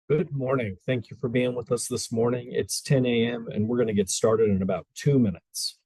Good morning. Thank you for being with us this morning. It's 10 a.m. and we're going to get started in about 2 minutes.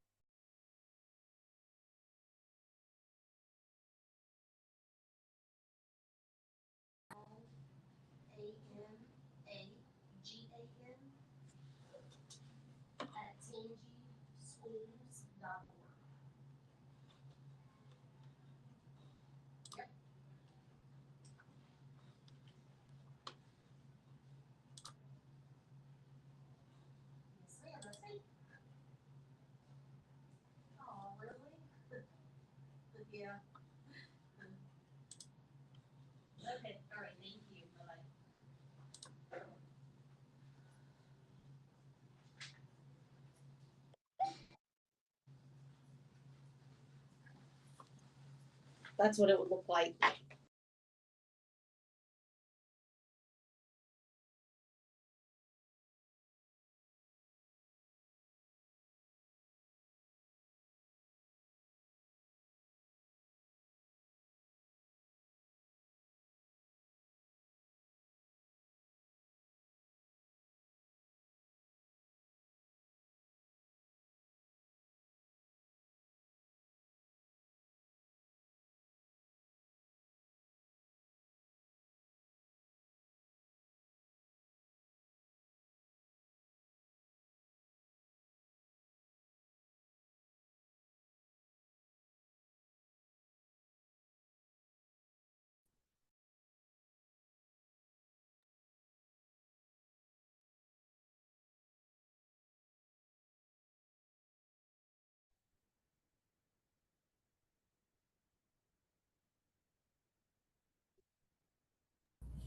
That's what it would look like.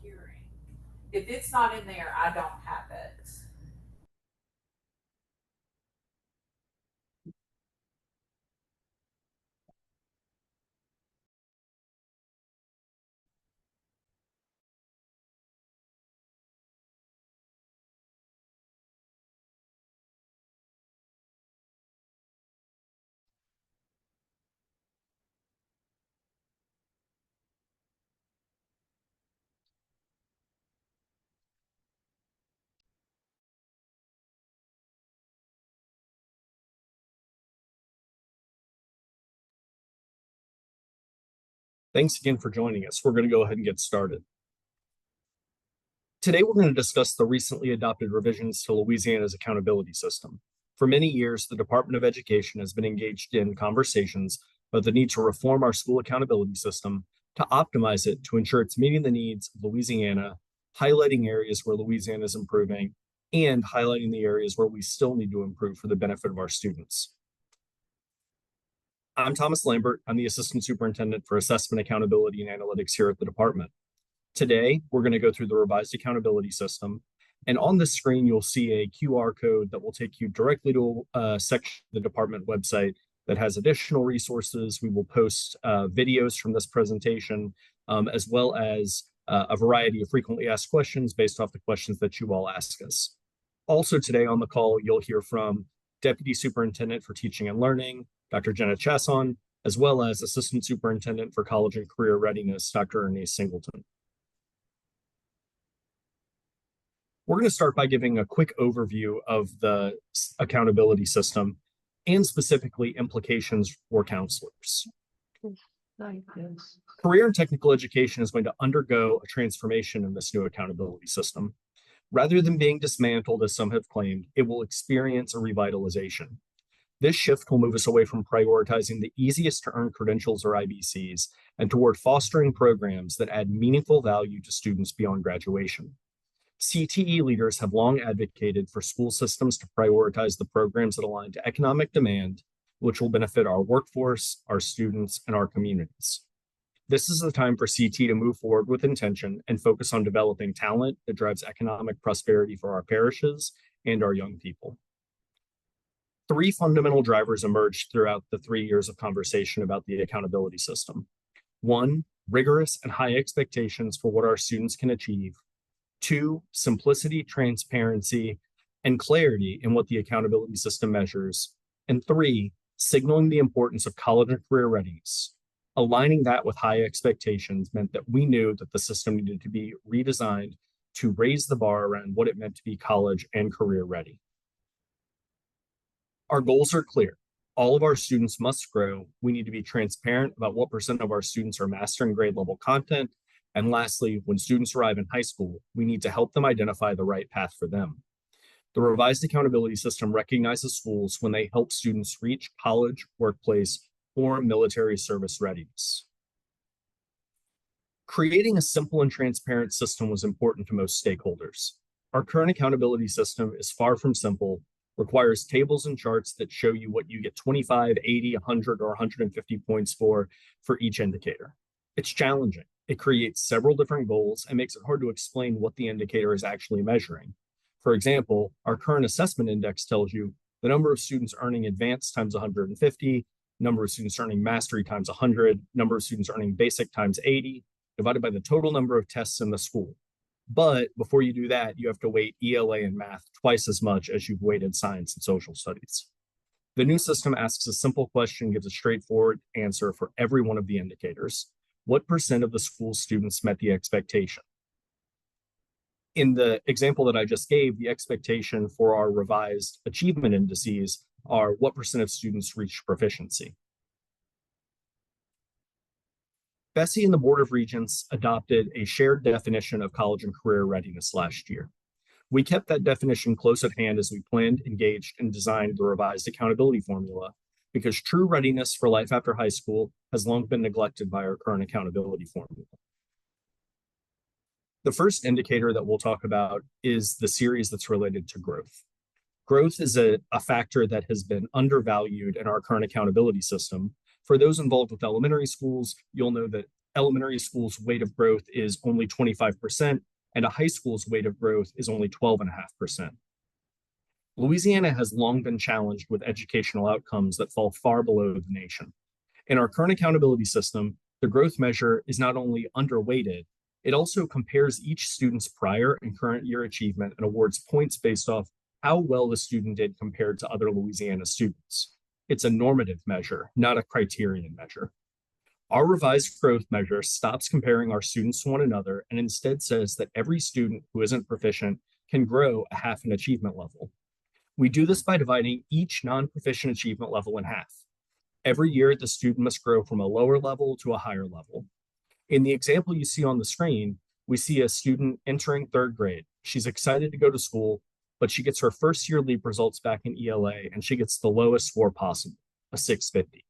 Hearing. If it's not in there, I don't have it. Thanks again for joining us. We're going to go ahead and get started. Today, we're going to discuss the recently adopted revisions to Louisiana's accountability system. For many years, the Department of Education has been engaged in conversations about the need to reform our school accountability system to optimize it to ensure it's meeting the needs of Louisiana, highlighting areas where Louisiana is improving, and highlighting the areas where we still need to improve for the benefit of our students. I'm Thomas Lambert. I'm the Assistant Superintendent for Assessment, Accountability, and Analytics here at the department. Today, we're going to go through the revised accountability system. And on the screen, you'll see a QR code that will take you directly to a section of the department website that has additional resources. We will post videos from this presentation, as well as a variety of frequently asked questions based off the questions that you all ask us. Also today on the call, you'll hear from Deputy Superintendent for Teaching and Learning, Dr. Jenna Chasson, as well as Assistant Superintendent for College and Career Readiness, Dr. Ernest Singleton. We're going to start by giving a quick overview of the accountability system and specifically implications for counselors. Career and technical education is going to undergo a transformation in this new accountability system. Rather than being dismantled, as some have claimed, it will experience a revitalization. This shift will move us away from prioritizing the easiest to earn credentials or IBCs and toward fostering programs that add meaningful value to students beyond graduation. CTE leaders have long advocated for school systems to prioritize the programs that align to economic demand, which will benefit our workforce, our students, and our communities. This is the time for CT to move forward with intention and focus on developing talent that drives economic prosperity for our parishes and our young people. Three fundamental drivers emerged throughout the 3 years of conversation about the accountability system. One, rigorous and high expectations for what our students can achieve. Two, simplicity, transparency, and clarity in what the accountability system measures. And three, signaling the importance of college and career readiness. Aligning that with high expectations meant that we knew that the system needed to be redesigned to raise the bar around what it meant to be college and career ready. Our goals are clear. All of our students must grow. We need to be transparent about what % of our students are mastering grade level content. And lastly, when students arrive in high school, we need to help them identify the right path for them. The revised accountability system recognizes schools when they help students reach college, workplace, or military service readiness. Creating a simple and transparent system was important to most stakeholders. Our current accountability system is far from simple, requires tables and charts that show you what you get 25, 80, 100, or 150 points for each indicator. It's challenging. It creates several different goals and makes it hard to explain what the indicator is actually measuring. For example, our current assessment index tells you the number of students earning advanced times 150, number of students earning mastery times 100, number of students earning basic times 80, divided by the total number of tests in the school. But before you do that, you have to weight ELA and math twice as much as you've weighted science and social studies. The new system asks a simple question, gives a straightforward answer for every one of the indicators. What % of the school students met the expectation? In the example that I just gave, the expectation for our revised achievement indices are what % of students reached proficiency. Bessie and the Board of Regents adopted a shared definition of college and career readiness last year. We kept that definition close at hand as we planned, engaged, and designed the revised accountability formula, because true readiness for life after high school has long been neglected by our current accountability formula. The first indicator that we'll talk about is the series that's related to growth. Growth is a factor that has been undervalued in our current accountability system. For those involved with elementary schools, you'll know that elementary schools' weight of growth is only 25%, and a high school's weight of growth is only 12.5%. Louisiana has long been challenged with educational outcomes that fall far below the nation. In our current accountability system, the growth measure is not only underweighted, it also compares each student's prior and current year achievement and awards points based off how well the student did compared to other Louisiana students. It's a normative measure, not a criterion measure. Our revised growth measure stops comparing our students to one another and instead says that every student who isn't proficient can grow a half an achievement level. We do this by dividing each non-proficient achievement level in half. Every year, the student must grow from a lower level to a higher level. In the example you see on the screen, we see a student entering 3rd grade. She's excited to go to school, but she gets her first year LEAP results back in ELA and she gets the lowest score possible, a 650.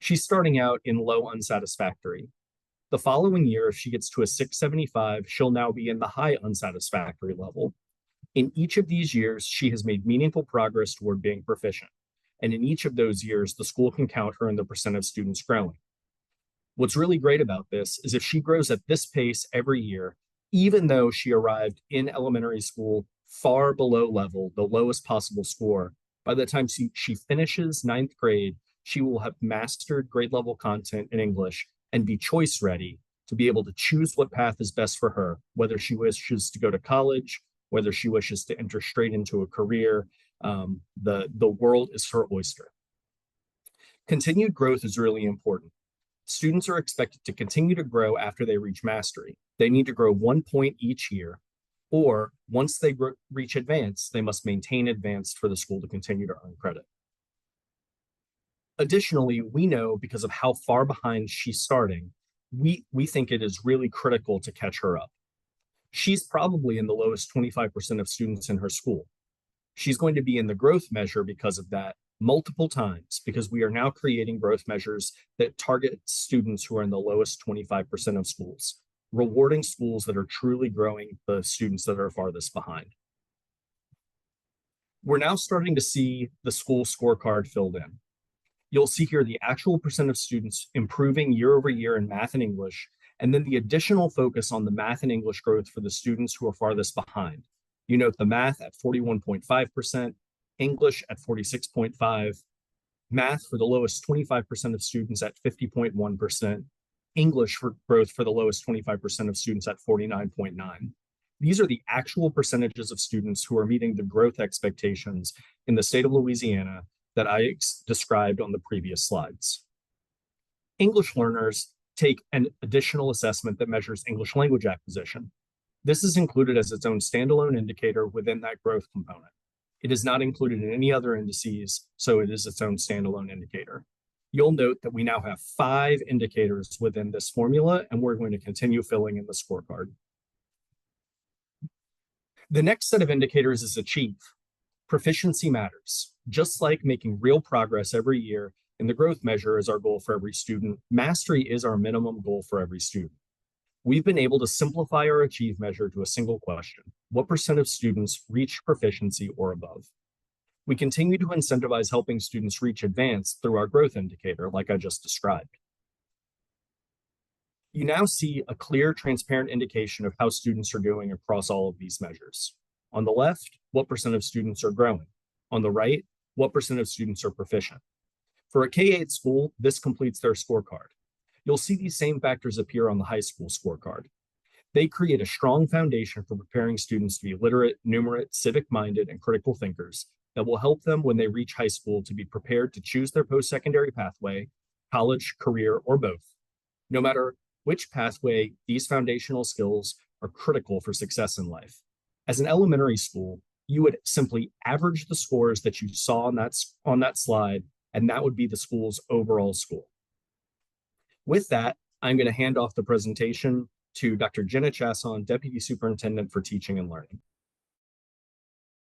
She's starting out in low unsatisfactory. The following year, if she gets to a 675, she'll now be in the high unsatisfactory level. In each of these years, she has made meaningful progress toward being proficient. And in each of those years, the school can count her in the % of students growing. What's really great about this is if she grows at this pace every year, even though she arrived in elementary school far below level, the lowest possible score, by the time she finishes 9th grade, she will have mastered grade level content in English and be choice ready to be able to choose what path is best for her, whether she wishes to go to college, whether she wishes to enter straight into a career. The world is her oyster. Continued growth is really important. Students are expected to continue to grow after they reach mastery. They need to grow 1 point each year, or once they reach advanced, they must maintain advanced for the school to continue to earn credit. Additionally, we know because of how far behind she's starting, we think it is really critical to catch her up. She's probably in the lowest 25% of students in her school. She's going to be in the growth measure because of that multiple times, because we are now creating growth measures that target students who are in the lowest 25% of schools, rewarding schools that are truly growing the students that are farthest behind. We're now starting to see the school scorecard filled in. You'll see here the actual % of students improving year over year in math and English, and then the additional focus on the math and English growth for the students who are farthest behind. You note the math at 41.5%, English at 46.5%, math for the lowest 25% of students at 50.1%, English for growth for the lowest 25% of students at 49.9%. These are the actual percentages of students who are meeting the growth expectations in the state of Louisiana that I described on the previous slides. English learners take an additional assessment that measures English language acquisition. This is included as its own standalone indicator within that growth component. It is not included in any other indices, so it is its own standalone indicator. You'll note that we now have 5 indicators within this formula, and we're going to continue filling in the scorecard. The next set of indicators is achieve. Proficiency matters. Just like making real progress every year, and the growth measure is our goal for every student, mastery is our minimum goal for every student. We've been able to simplify our achieve measure to a single question. What percent of students reach proficiency or above? We continue to incentivize helping students reach advanced through our growth indicator, like I just described. You now see a clear, transparent indication of how students are doing across all of these measures. On the left, what percent of students are growing? On the right, what percent of students are proficient? For a K-8 school, this completes their scorecard. You'll see these same factors appear on the high school scorecard. They create a strong foundation for preparing students to be literate, numerate, civic-minded, and critical thinkers that will help them when they reach high school to be prepared to choose their post-secondary pathway, college, career, or both. No matter which pathway, these foundational skills are critical for success in life. As an elementary school, you would simply average the scores that you saw on that slide, and that would be the school's overall score. With that, I'm going to hand off the presentation to Dr. Jenna Chasson, Deputy Superintendent for Teaching and Learning.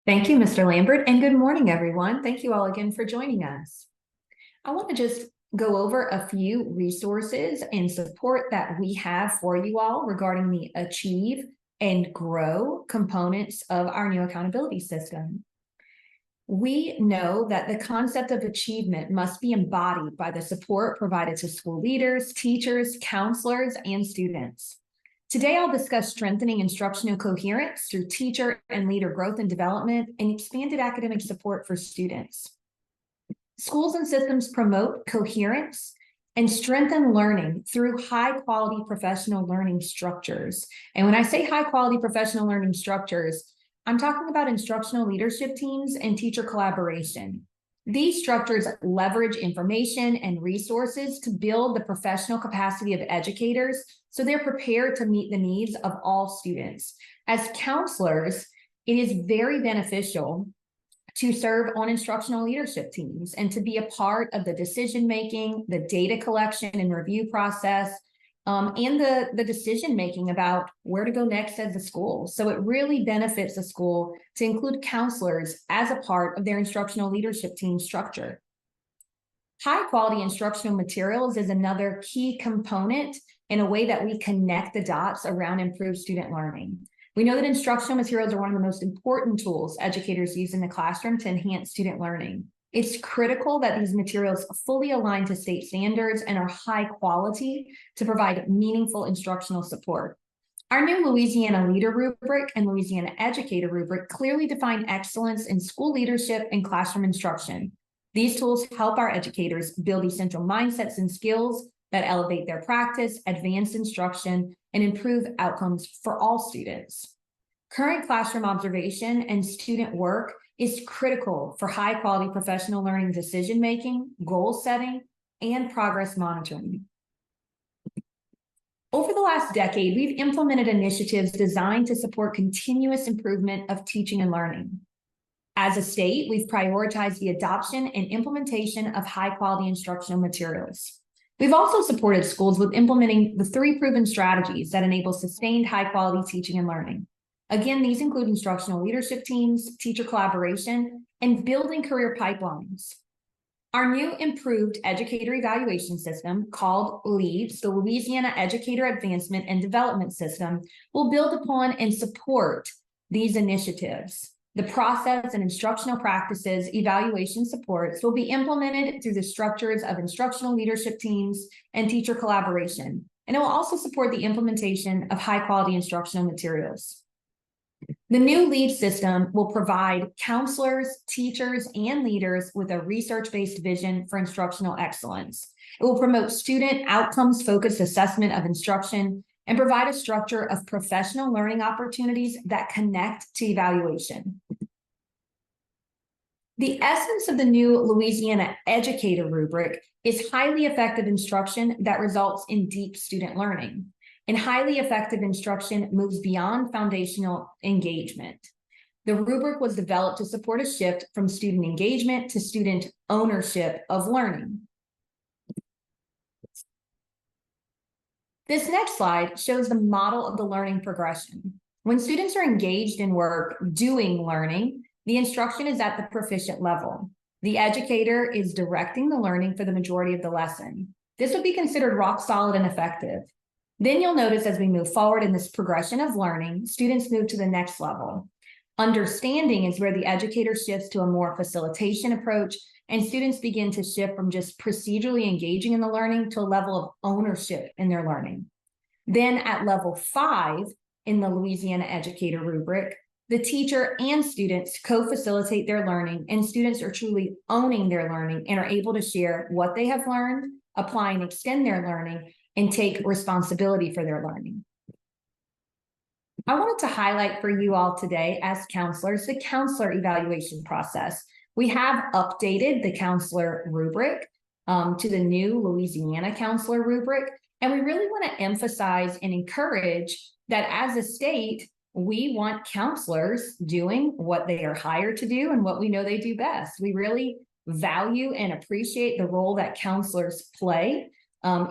Thank you, Mr. Lambert, and good morning, everyone. Thank you all again for joining us. I want to just go over a few resources and support that we have for you all regarding the Achieve and Grow components of our new accountability system. We know that the concept of achievement must be embodied by the support provided to school leaders, teachers, counselors, and students. Today, I'll discuss strengthening instructional coherence through teacher and leader growth and development and expanded academic support for students. Schools and systems promote coherence and strengthen learning through high-quality professional learning structures. And when I say high-quality professional learning structures, I'm talking about instructional leadership teams and teacher collaboration. These structures leverage information and resources to build the professional capacity of educators so they're prepared to meet the needs of all students. As counselors, it is very beneficial to serve on instructional leadership teams and to be a part of the decision-making, the data collection and review process, and the decision-making about where to go next as a school. So it really benefits the school to include counselors as a part of their instructional leadership team structure. High-quality instructional materials is another key component in a way that we connect the dots around improved student learning. We know that instructional materials are one of the most important tools educators use in the classroom to enhance student learning. It's critical that these materials fully align to state standards and are high quality to provide meaningful instructional support. Our new Louisiana Leader rubric and Louisiana Educator rubric clearly define excellence in school leadership and classroom instruction. These tools help our educators build essential mindsets and skills that elevate their practice, advance instruction, and improve outcomes for all students. Current classroom observation and student work is critical for high-quality professional learning decision-making, goal setting, and progress monitoring. Over the last decade, we've implemented initiatives designed to support continuous improvement of teaching and learning. As a state, we've prioritized the adoption and implementation of high-quality instructional materials. We've also supported schools with implementing the 3 proven strategies that enable sustained high-quality teaching and learning. Again, these include instructional leadership teams, teacher collaboration, and building career pipelines. Our new improved educator evaluation system, called LEADS, the Louisiana Educator Advancement and Development System, will build upon and support these initiatives. The process and instructional practices evaluation supports will be implemented through the structures of instructional leadership teams and teacher collaboration, and it will also support the implementation of high-quality instructional materials. The new LEAD system will provide counselors, teachers, and leaders with a research-based vision for instructional excellence. It will promote student outcomes-focused assessment of instruction and provide a structure of professional learning opportunities that connect to evaluation. The essence of the new Louisiana Educator rubric is highly effective instruction that results in deep student learning. And highly effective instruction moves beyond foundational engagement. The rubric was developed to support a shift from student engagement to student ownership of learning. This next slide shows the model of the learning progression. When students are engaged in work doing learning, the instruction is at the proficient level. The educator is directing the learning for the majority of the lesson. This would be considered rock solid and effective. Then you'll notice as we move forward in this progression of learning, students move to the next level. Understanding is where the educator shifts to a more facilitation approach, and students begin to shift from just procedurally engaging in the learning to a level of ownership in their learning. Then at level 5 in the Louisiana Educator rubric, the teacher and students co-facilitate their learning, and students are truly owning their learning and are able to share what they have learned, apply and extend their learning, and take responsibility for their learning. I wanted to highlight for you all today as counselors the counselor evaluation process. We have updated the counselor rubric to the new Louisiana counselor rubric, and we really want to emphasize and encourage that as a state, we want counselors doing what they are hired to do and what we know they do best. We really value and appreciate the role that counselors play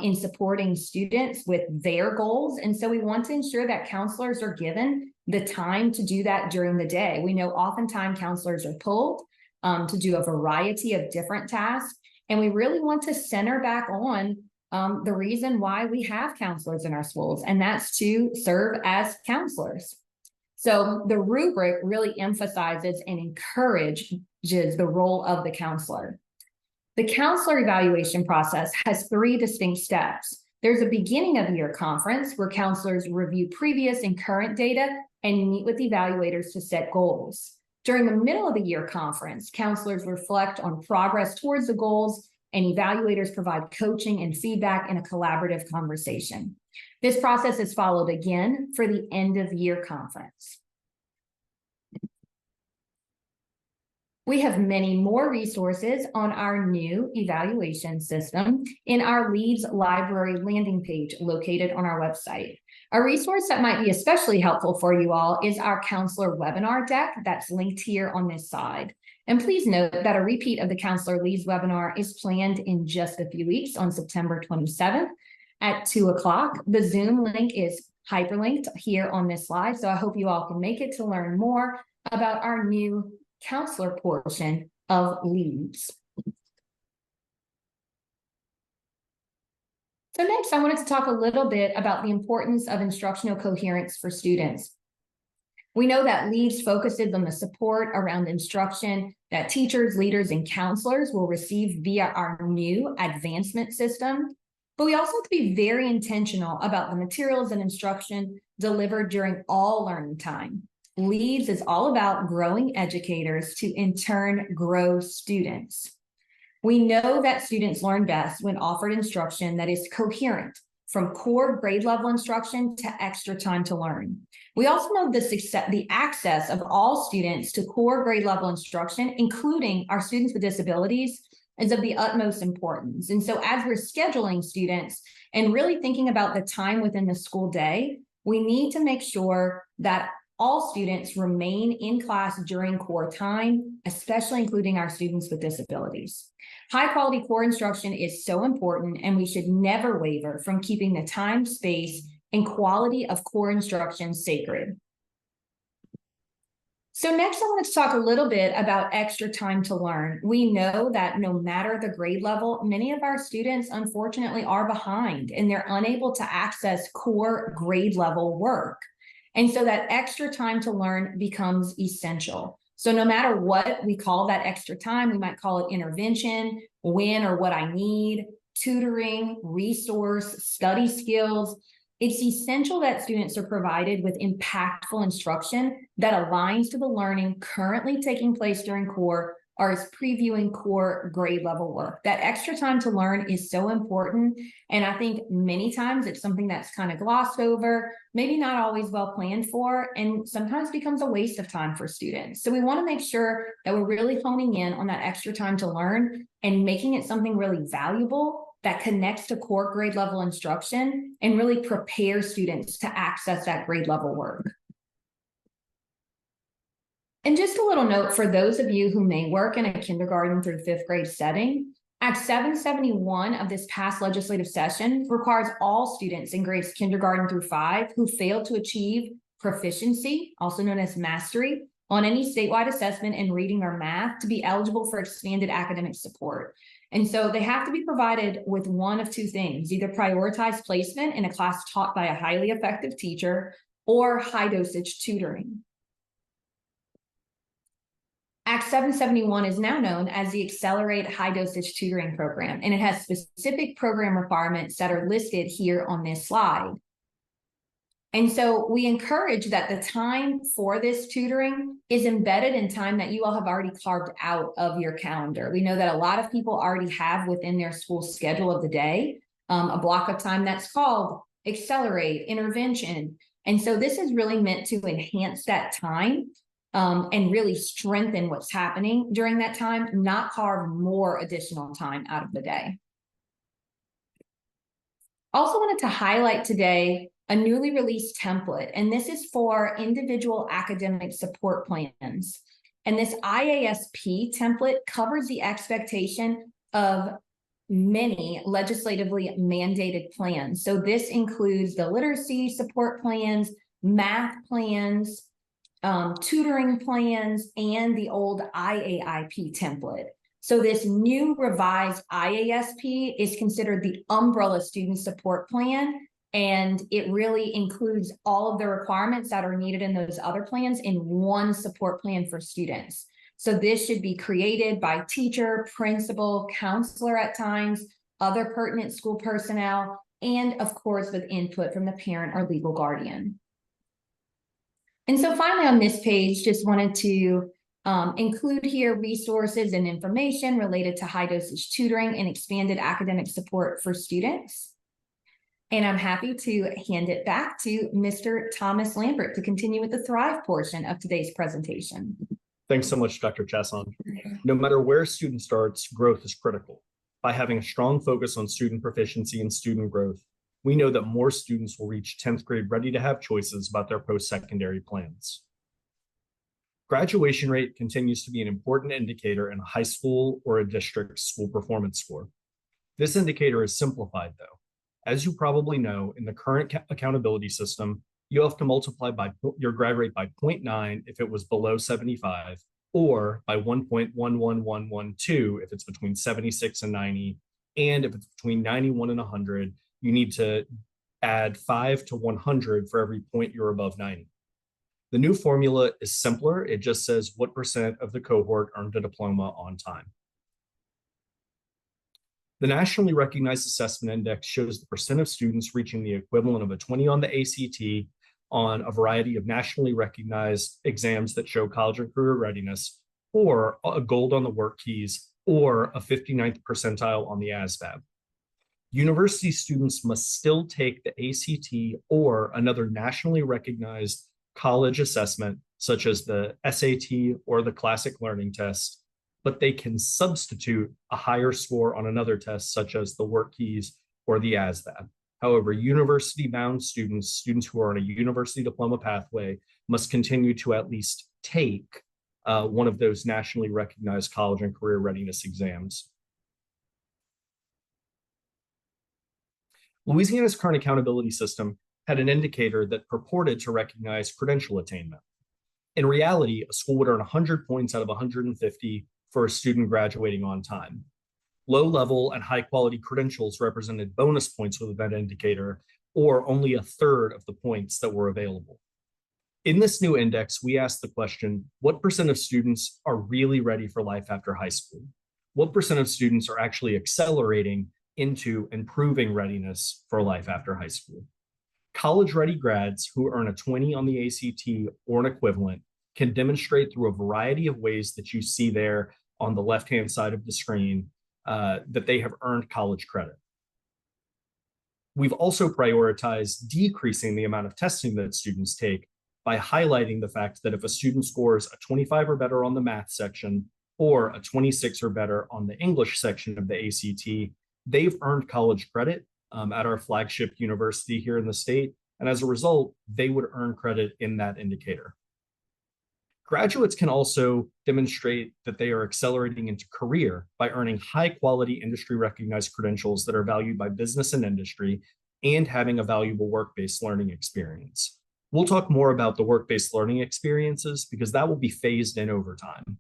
in supporting students with their goals. And so we want to ensure that counselors are given the time to do that during the day. We know oftentimes counselors are pulled to do a variety of different tasks. And we really want to center back on the reason why we have counselors in our schools, and that's to serve as counselors. So the rubric really emphasizes and encourages the role of the counselor. The counselor evaluation process has 3 distinct steps. There's a beginning of year conference where counselors review previous and current data and meet with evaluators to set goals. During the middle of the year conference, counselors reflect on progress towards the goals, and evaluators provide coaching and feedback in a collaborative conversation. This process is followed again for the end of year conference. We have many more resources on our new evaluation system in our Leads Library landing page located on our website. A resource that might be especially helpful for you all is our counselor webinar deck that's linked here on this side. And please note that a repeat of the Counselor Leads webinar is planned in just a few weeks on September 27th at 2 o'clock. The Zoom link is hyperlinked here on this slide, so I hope you all can make it to learn more about our new counselor portion of Leads. So next, I wanted to talk a little bit about the importance of instructional coherence for students. We know that Leads focuses on the support around instruction that teachers, leaders, and counselors will receive via our new advancement system. But we also have to be very intentional about the materials and instruction delivered during all learning time. Leads is all about growing educators to in turn grow students. We know that students learn best when offered instruction that is coherent, from core grade level instruction to extra time to learn. We also know the access of all students to core grade level instruction, including our students with disabilities, is of the utmost importance. And so as we're scheduling students and really thinking about the time within the school day, we need to make sure that all students remain in class during core time, especially including our students with disabilities. High quality core instruction is so important, and we should never waver from keeping the time, space, and quality of core instruction sacred. So next, I want to talk a little bit about extra time to learn. We know that no matter the grade level, many of our students unfortunately are behind and they're unable to access core grade level work. And so that extra time to learn becomes essential. So no matter what we call that extra time, we might call it intervention, when or what I need, tutoring, resource, study skills. It's essential that students are provided with impactful instruction that aligns to the learning currently taking place during core or is previewing core grade level work. That extra time to learn is so important. And I think many times it's something that's kind of glossed over, maybe not always well planned for, and sometimes becomes a waste of time for students. So we want to make sure that we're really honing in on that extra time to learn and making it something really valuable that connects to core grade level instruction and really prepares students to access that grade level work. And just a little note for those of you who may work in a kindergarten through 5th grade setting, Act 771 of this past legislative session requires all students in grades kindergarten through 5 who fail to achieve proficiency, also known as mastery, on any statewide assessment in reading or math to be eligible for expanded academic support. And so they have to be provided with one of two things, either prioritized placement in a class taught by a highly effective teacher or high dosage tutoring. Act 771 is now known as the Accelerate High Dosage Tutoring Program, and it has specific program requirements that are listed here on this slide. And so we encourage that the time for this tutoring is embedded in time that you all have already carved out of your calendar. We know that a lot of people already have within their school schedule of the day a block of time that's called Accelerate, Intervention. And so this is really meant to enhance that time and really strengthen what's happening during that time, not carve more additional time out of the day. Also wanted to highlight today a newly released template, and this is for individual academic support plans. And this IASP template covers the expectation of many legislatively mandated plans. So this includes the literacy support plans, math plans, tutoring plans, and the old IAIP template. So this new revised IASP is considered the umbrella student support plan, and it really includes all of the requirements that are needed in those other plans in one support plan for students. So this should be created by teacher, principal, counselor at times, other pertinent school personnel, and of course with input from the parent or legal guardian. And so finally on this page, just wanted to include here resources and information related to high dosage tutoring and expanded academic support for students. And I'm happy to hand it back to Mr. Thomas Lambert to continue with the Thrive portion of today's presentation. Thanks so much, Dr. Chasson. No matter where a student starts, growth is critical. By having a strong focus on student proficiency and student growth, we know that more students will reach 10th grade ready to have choices about their post-secondary plans. Graduation rate continues to be an important indicator in a high school or a district school performance score. This indicator is simplified though. As you probably know, in the current accountability system, you have to multiply by your grad rate by 0.9 if it was below 75, or by 1.11112 if it's between 76 and 90, and if it's between 91 and 100, you need to add 5 to 100 for every point you're above 90. The new formula is simpler. It just says what percent of the cohort earned a diploma on time. The nationally recognized assessment index shows the percent of students reaching the equivalent of a 20 on the ACT on a variety of nationally recognized exams that show college and career readiness, or a gold on the work keys, or a 59th percentile on the ASVAB. University students must still take the ACT or another nationally recognized college assessment, such as the SAT or the Classic Learning Test, but they can substitute a higher score on another test, such as the work keys or the ASVAB. However, university-bound students who are on a university diploma pathway, must continue to at least take one of those nationally recognized college and career readiness exams. Louisiana's current accountability system had an indicator that purported to recognize credential attainment. In reality, a school would earn 100 points out of 150 for a student graduating on time. Low-level and high-quality credentials represented bonus points with that indicator, or only a third of the points that were available. In this new index, we asked the question, what percent of students are really ready for life after high school? What percent of students are actually accelerating into improving readiness for life after high school? College-ready grads who earn a 20 on the ACT or an equivalent can demonstrate through a variety of ways that you see there on the left-hand side of the screen that they have earned college credit. We've also prioritized decreasing the amount of testing that students take by highlighting the fact that if a student scores a 25 or better on the math section or a 26 or better on the English section of the ACT, they've earned college credit at our flagship university here in the state. And as a result, they would earn credit in that indicator. Graduates can also demonstrate that they are accelerating into career by earning high quality industry recognized credentials that are valued by business and industry and having a valuable work-based learning experience. We'll talk more about the work-based learning experiences because that will be phased in over time.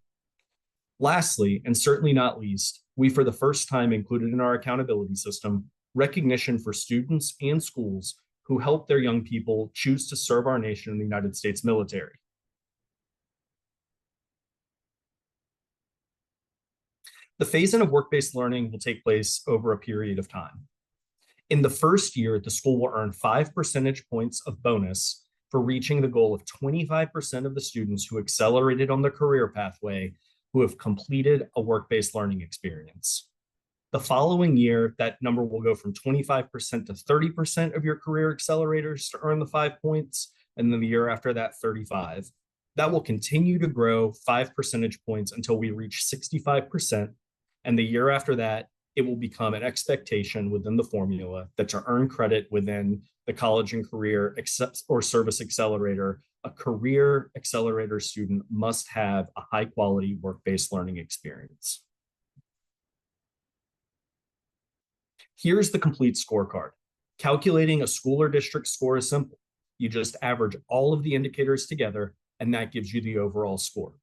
Lastly, and certainly not least, we for the first time included in our accountability system recognition for students and schools who help their young people choose to serve our nation in the United States military. The phase-in of work-based learning will take place over a period of time. In the first year, the school will earn 5 percentage points of bonus for reaching the goal of 25% of the students who accelerated on their career pathway who have completed a work-based learning experience. The following year, that number will go from 25% to 30% of your career accelerators to earn the 5 points, and then the year after that, 35. That will continue to grow 5 percentage points until we reach 65%. And the year after that, it will become an expectation within the formula that to earn credit within the college and career or service accelerator, a career accelerator student must have a high quality work-based learning experience. Here's the complete scorecard. Calculating a school or district score is simple. You just average all of the indicators together, and that gives you the overall score.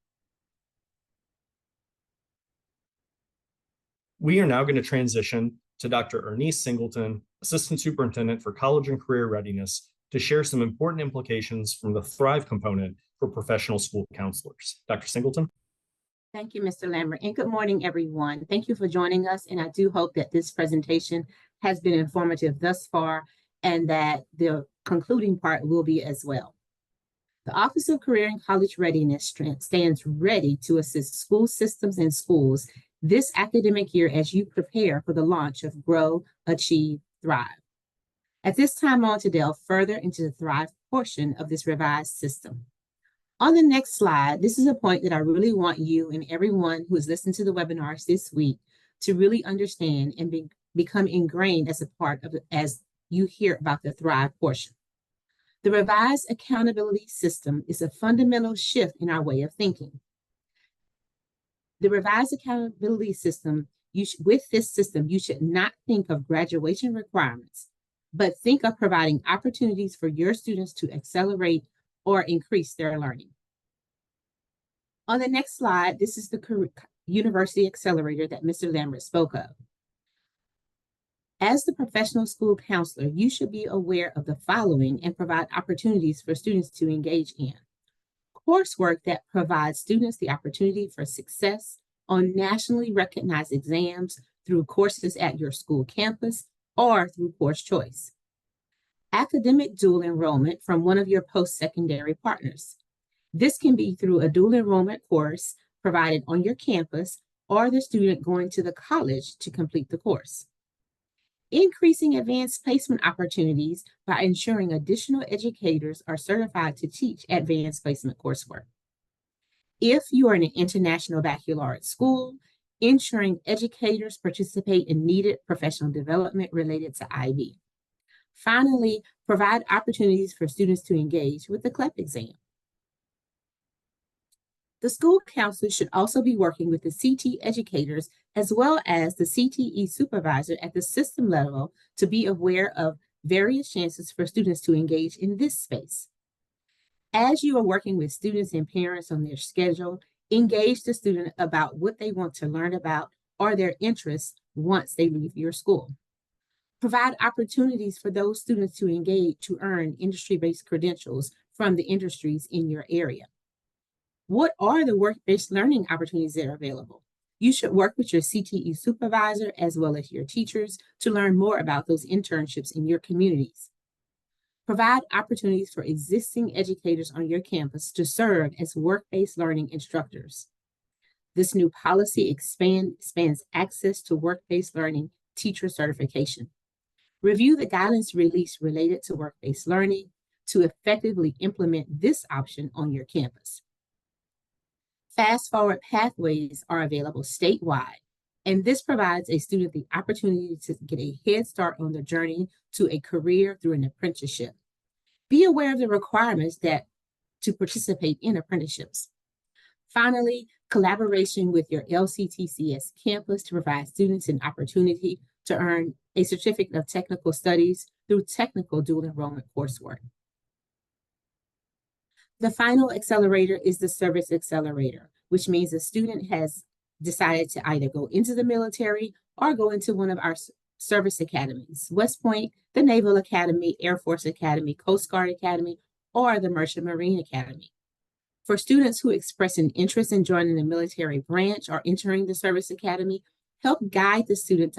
We are now going to transition to Dr. Ernice Singleton, Assistant Superintendent for College and Career Readiness, to share some important implications from the Thrive component for professional school counselors. Dr. Singleton? Thank you, Mr. Lambert, and good morning, everyone. Thank you for joining us, and I do hope that this presentation has been informative thus far and that the concluding part will be as well. The Office of Career and College Readiness stands ready to assist school systems and schools this academic year as you prepare for the launch of Grow, Achieve, Thrive. At this time, I want to delve further into the Thrive portion of this revised system. On the next slide, this is a point that I really want you and everyone who has listened to the webinars this week to really understand and become ingrained as a part of it as you hear about the Thrive portion. The revised accountability system is a fundamental shift in our way of thinking. The revised accountability system, with this system, you should not think of graduation requirements, but think of providing opportunities for your students to accelerate or increase their learning. On the next slide, this is the University Accelerator that Mr. Lambert spoke of. As the professional school counselor, you should be aware of the following and provide opportunities for students to engage in. Coursework that provides students the opportunity for success on nationally recognized exams through courses at your school campus or through course choice. Academic dual enrollment from one of your post-secondary partners. This can be through a dual enrollment course provided on your campus or the student going to the college to complete the course. Increasing advanced placement opportunities by ensuring additional educators are certified to teach advanced placement coursework. If you are in an international baccalaureate school, ensuring educators participate in needed professional development related to IB. Finally, provide opportunities for students to engage with the CLEP exam. The school counselor should also be working with the CT educators as well as the CTE supervisor at the system level to be aware of various chances for students to engage in this space. As you are working with students and parents on their schedule, engage the student about what they want to learn about or their interests once they leave your school. Provide opportunities for those students to engage to earn industry-based credentials from the industries in your area. What are the work-based learning opportunities that are available? You should work with your CTE supervisor as well as your teachers to learn more about those internships in your communities. Provide opportunities for existing educators on your campus to serve as work-based learning instructors. This new policy expands access to work-based learning teacher certification. Review the guidance release related to work-based learning to effectively implement this option on your campus. Fast-forward pathways are available statewide. And this provides a student the opportunity to get a head start on their journey to a career through an apprenticeship. Be aware of the requirements that to participate in apprenticeships. Finally, collaboration with your LCTCS campus to provide students an opportunity to earn a certificate of technical studies through technical dual enrollment coursework. The final accelerator is the service accelerator, which means a student has decided to either go into the military or go into one of our service academies, West Point, the Naval Academy, Air Force Academy, Coast Guard Academy, or the Merchant Marine Academy. For students who express an interest in joining the military branch or entering the service academy, help guide the student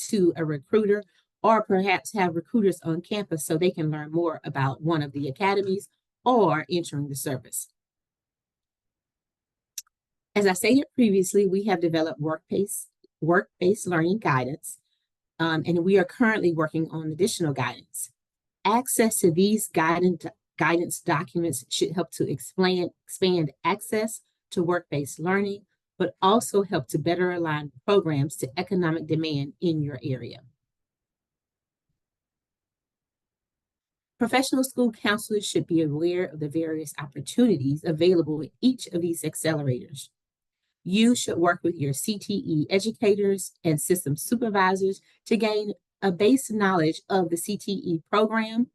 to a recruiter, or perhaps have recruiters on campus so they can learn more about one of the academies or entering the service. As I stated previously, we have developed work-based learning guidance, and we are currently working on additional guidance. Access to these guidance documents should help to expand access to work-based learning, but also help to better align programs to economic demand in your area. Professional school counselors should be aware of the various opportunities available in each of these accelerators. You should work with your CTE educators and system supervisors to gain a base knowledge of the CTE program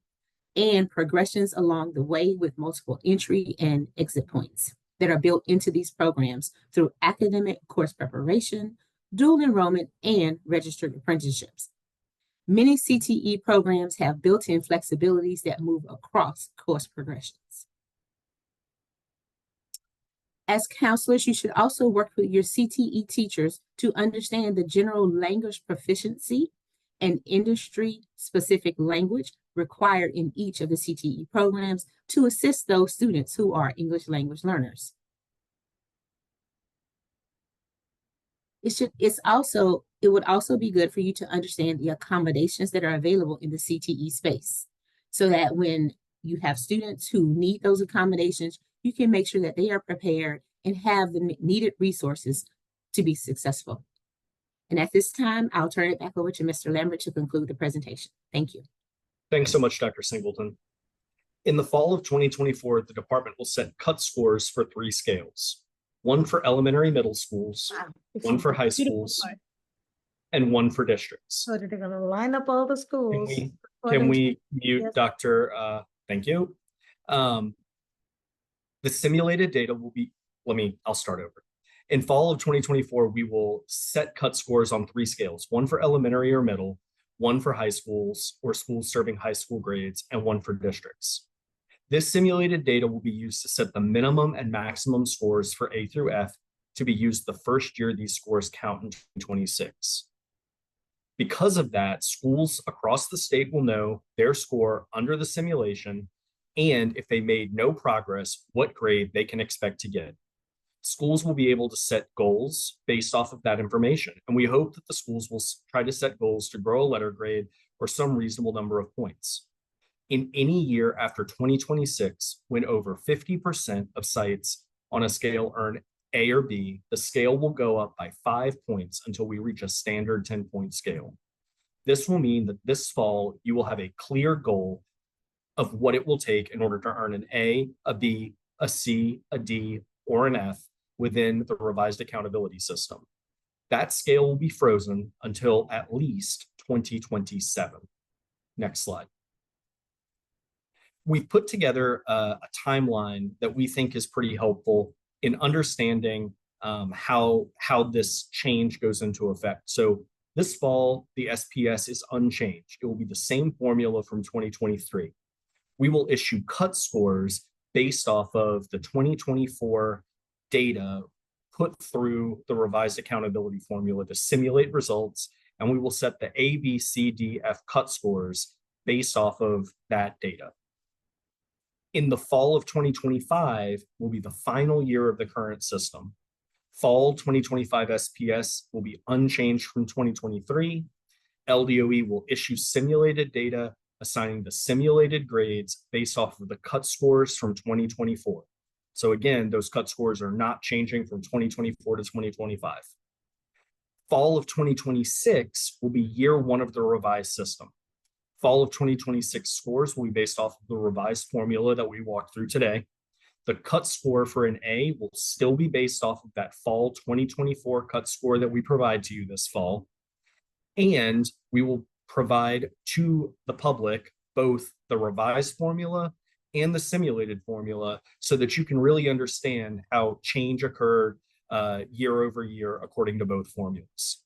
and progressions along the way with multiple entry and exit points that are built into these programs through academic course preparation, dual enrollment, and registered apprenticeships. Many CTE programs have built-in flexibilities that move across course progressions. As counselors, you should also work with your CTE teachers to understand the general language proficiency and industry-specific language required in each of the CTE programs to assist those students who are English language learners. It would also be good for you to understand the accommodations that are available in the CTE space, so that when you have students who need those accommodations, you can make sure that they are prepared and have the needed resources to be successful. And at this time, I'll turn it back over to Mr. Lambert to conclude the presentation. Thank you. Thanks so much, Dr. Singleton. In the fall of 2024, the department will set cut scores for 3 scales, one for elementary middle schools, one for high schools, and one for districts. So they're gonna line up all the schools. Can we mute Yes. Dr. Thank you. The simulated data will be, I'll start over. In fall of 2024, we will set cut scores on 3 scales, one for elementary or middle, one for high schools or schools serving high school grades, and one for districts. This simulated data will be used to set the minimum and maximum scores for A through F to be used the first year these scores count in 2026. Because of that, schools across the state will know their score under the simulation, and if they made no progress, what grade they can expect to get. Schools will be able to set goals based off of that information, and we hope that the schools will try to set goals to grow a letter grade or some reasonable number of points. In any year after 2026, when over 50% of sites on a scale earn A or B, the scale will go up by 5 points until we reach a standard 10-point scale. This will mean that this fall, you will have a clear goal of what it will take in order to earn an A, a B, a C, a D, or an F within the revised accountability system. That scale will be frozen until at least 2027. Next slide. We've put together a timeline that we think is pretty helpful in understanding how this change goes into effect. So this fall, the SPS is unchanged. It will be the same formula from 2023. We will issue cut scores based off of the 2024 data put through the revised accountability formula to simulate results, and we will set the A, B, C, D, F cut scores based off of that data. In the fall of 2025 will be the final year of the current system. Fall 2025 SPS will be unchanged from 2023. LDOE will issue simulated data assigning the simulated grades based off of the cut scores from 2024. So again, those cut scores are not changing from 2024 to 2025. Fall of 2026 will be year one of the revised system. Fall of 2026 scores will be based off of the revised formula that we walked through today. The cut score for an A will still be based off of that fall 2024 cut score that we provide to you this fall. And we will provide to the public both the revised formula and the simulated formula so that you can really understand how change occurred year over year according to both formulas.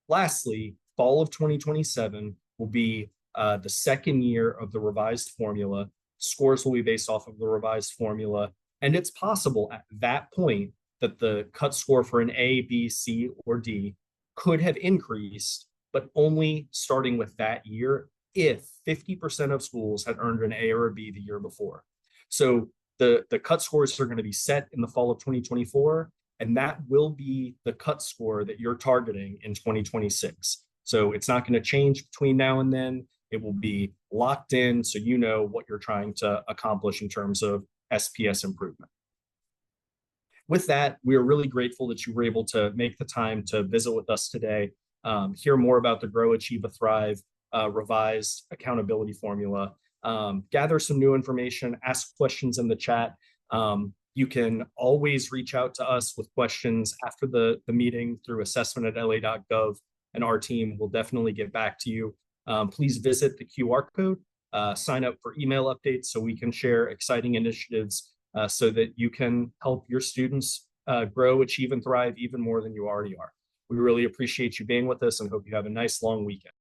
Lastly, fall of 2027 will be the second year of the revised formula. Scores will be based off of the revised formula, and it's possible at that point that the cut score for an A, B, C, or D could have increased, but only starting with that year if 50% of schools had earned an A or a B the year before. So the cut scores are going to be set in the fall of 2024, and that will be the cut score that you're targeting in 2026. So it's not going to change between now and then. It will be locked in so you know what you're trying to accomplish in terms of SPS improvement. With that, we are really grateful that you were able to make the time to visit with us today, hear more about the Grow, Achieve, Thrive revised accountability formula, gather some new information, ask questions in the chat. You can always reach out to us with questions after the meeting through assessment@la.gov, and our team will definitely get back to you. Please visit the QR code, sign up for email updates so we can share exciting initiatives so that you can help your students grow, achieve, and thrive even more than you already are. We really appreciate you being with us and hope you have a nice long weekend.